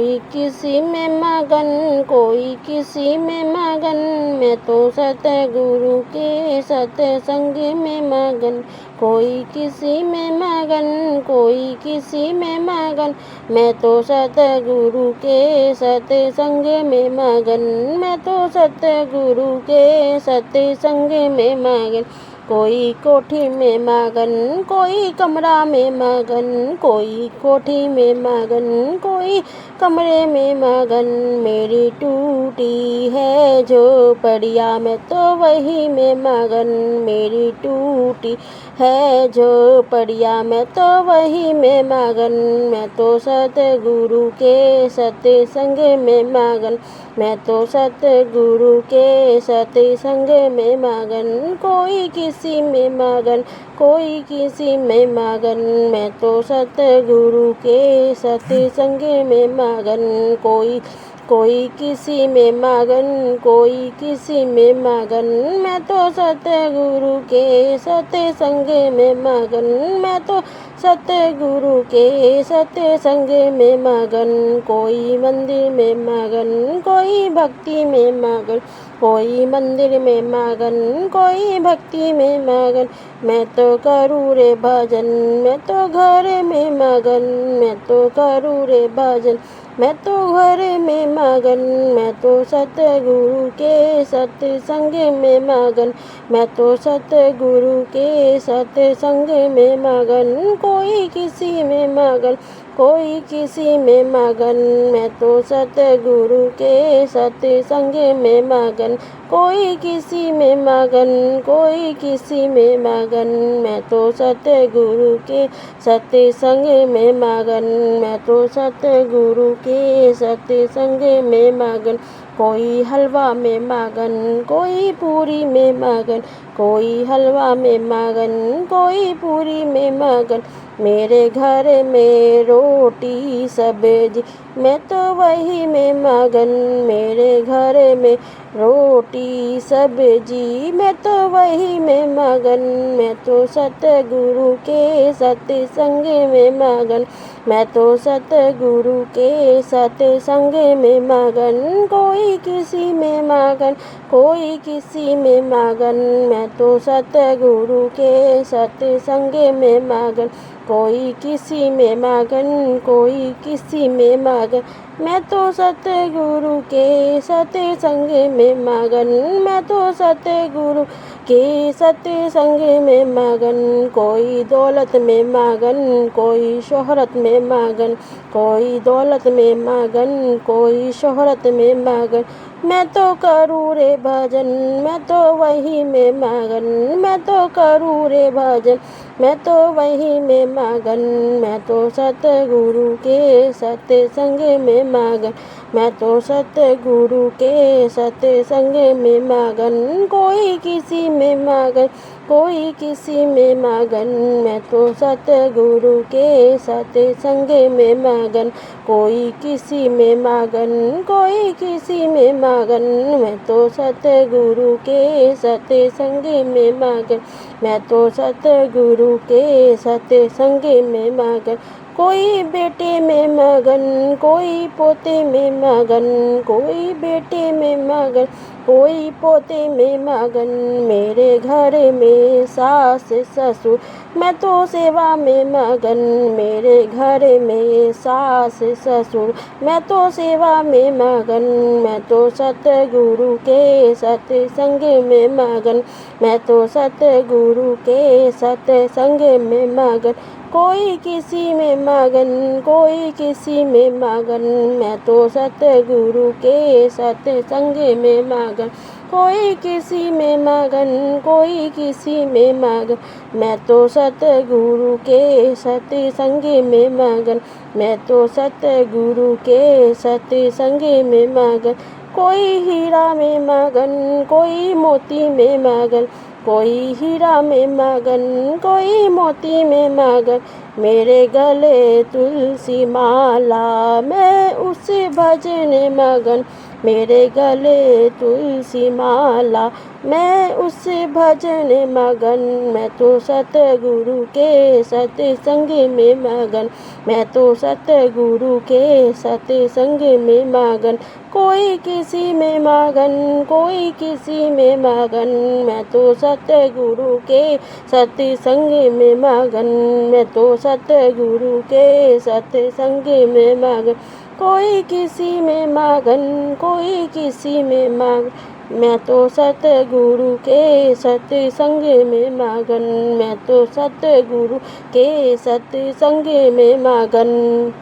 कोई किसी में मगन, कोई किसी में मगन, मैं तो सतगुरु के सत्संग में मगन। कोई किसी में मगन, कोई किसी में मगन, मैं तो सतगुरु के सत्संग में मगन। मैं तो सतगुरु के सत्संग में मगन। कोई कोठी में मगन, कोई कमरा में मगन, कोई कोठी में मगन, कोई कमरे में मगन। मेरी टूटी है झोपड़िया, मैं तो वही में मगन। मेरी टूटी है झोपड़िया, मैं तो वही में मगन। मैं तो सतगुरु के सत्संग में मगन। मैं तो सतगुरु के सत्संग में मगन। कोई किसी में मगन, कोई किसी में मगन, मैं तो सतगुरु के सत्संग में मगन। कोई किसी में मगन, कोई किसी में मगन, मैं तो सतगुरु के सत्संग में मगन। मैं तो सतगुरु के सत्संग में मगन। कोई मंदिर में मगन, कोई भक्ति में मगन, कोई मंदिर में मगन, कोई भक्ति में मगन। मैं तो करूँ रे भजन, मैं तो घर में मगन। मैं तो करूँ रे भजन, मैं तो घर में मगन। मैं तो सतगुरु के सत्संग में मगन। मैं तो सतगुरु के सत्संग में मगन। कोई किसी में मगन, कोई किसी में मगन, मैं तो सतगुरु के सत्संग में मगन। कोई किसी में मगन, कोई किसी में मगन, मैं तो सतगुरु के सत्संग में मगन। मैं तो सतगुरु के सत्संग में मगन। कोई हलवा में मगन, कोई पूरी में मगन, कोई हलवा में मगन, कोई पूरी में मगन। मेरे घर में रोटी सब्जी, मैं तो वही में मगन। मेरे घर में रोटी सब्जी, मैं तो वही में मगन। मैं तो सतगुरु के सत्संग में मगन। मैं तो सतगुरु के सत्संग में मगन। कोई किसी में मगन, कोई किसी में मगन, मैं तो सतगुरु के सत्संग में मगन। कोई किसी में मगन, कोई किसी में मगन, मैं तो सतगुरु के सत्संग में मगन। मैं तो सतगुरु के सत्संग में मगन। कोई दौलत में मगन, कोई शोहरत में मगन, कोई दौलत में मगन, कोई शोहरत में मगन। मैं तो करूँ रे भजन, मैं तो वही में मगन। मैं तो करूँ रे भजन, मैं तो वही में मगन। मैं तो सतगुरु के सत्संग में मगन। मैं तो सतगुरु के सत्संग में मगन। कोई किसी में मगन, कोई किसी में मगन, मैं तो सतगुरु के सत्संग में मगन। कोई किसी में मगन, कोई किसी में मगन, मैं तो सतगुरु के सत्संग में मगन। मैं तो सतगुरु के सत्संग में मगन। कोई बेटे में मगन, कोई पोते में मगन, कोई बेटे में मगन, कोई पोते में मगन। मेरे घर में सास ससुर, मैं तो सेवा में मगन। मेरे घर में सास ससुर, मैं तो सेवा में मगन। मैं तो सतगुरु के सत्संग में मगन। मैं तो सतगुरु के सत्संग में मगन। कोई किसी में मगन, कोई किसी में मगन, मैं तो सतगुरु के सत्संग में मगन। कोई किसी में मगन, कोई किसी में मगन, मैं तो सतगुरु के सत्संग में मगन। मैं तो सतगुरु के सत्संग में मगन। कोई हीरा में मगन, कोई मोती में मगन, कोई हीरा में मगन, कोई मोती में मगन। मेरे गले तुलसी माला, मैं उसे भजने मगन। मेरे गले तुलसी माला, मैं उस भजन मगन। मैं तो सतगुरु के सत्संग में मगन, मैं तो सतगुरु के सत्संग में मगन। कोई किसी में मगन, कोई किसी में मगन, मैं तो सतगुरु के सत्संग में मगन, मैं तो सतगुरु के सत्संग में मगन। कोई किसी में मगन, कोई किसी में मगन, मैं तो सतगुरु के सत्संग में मगन, मैं तो सतगुरु के सत्संग में मगन।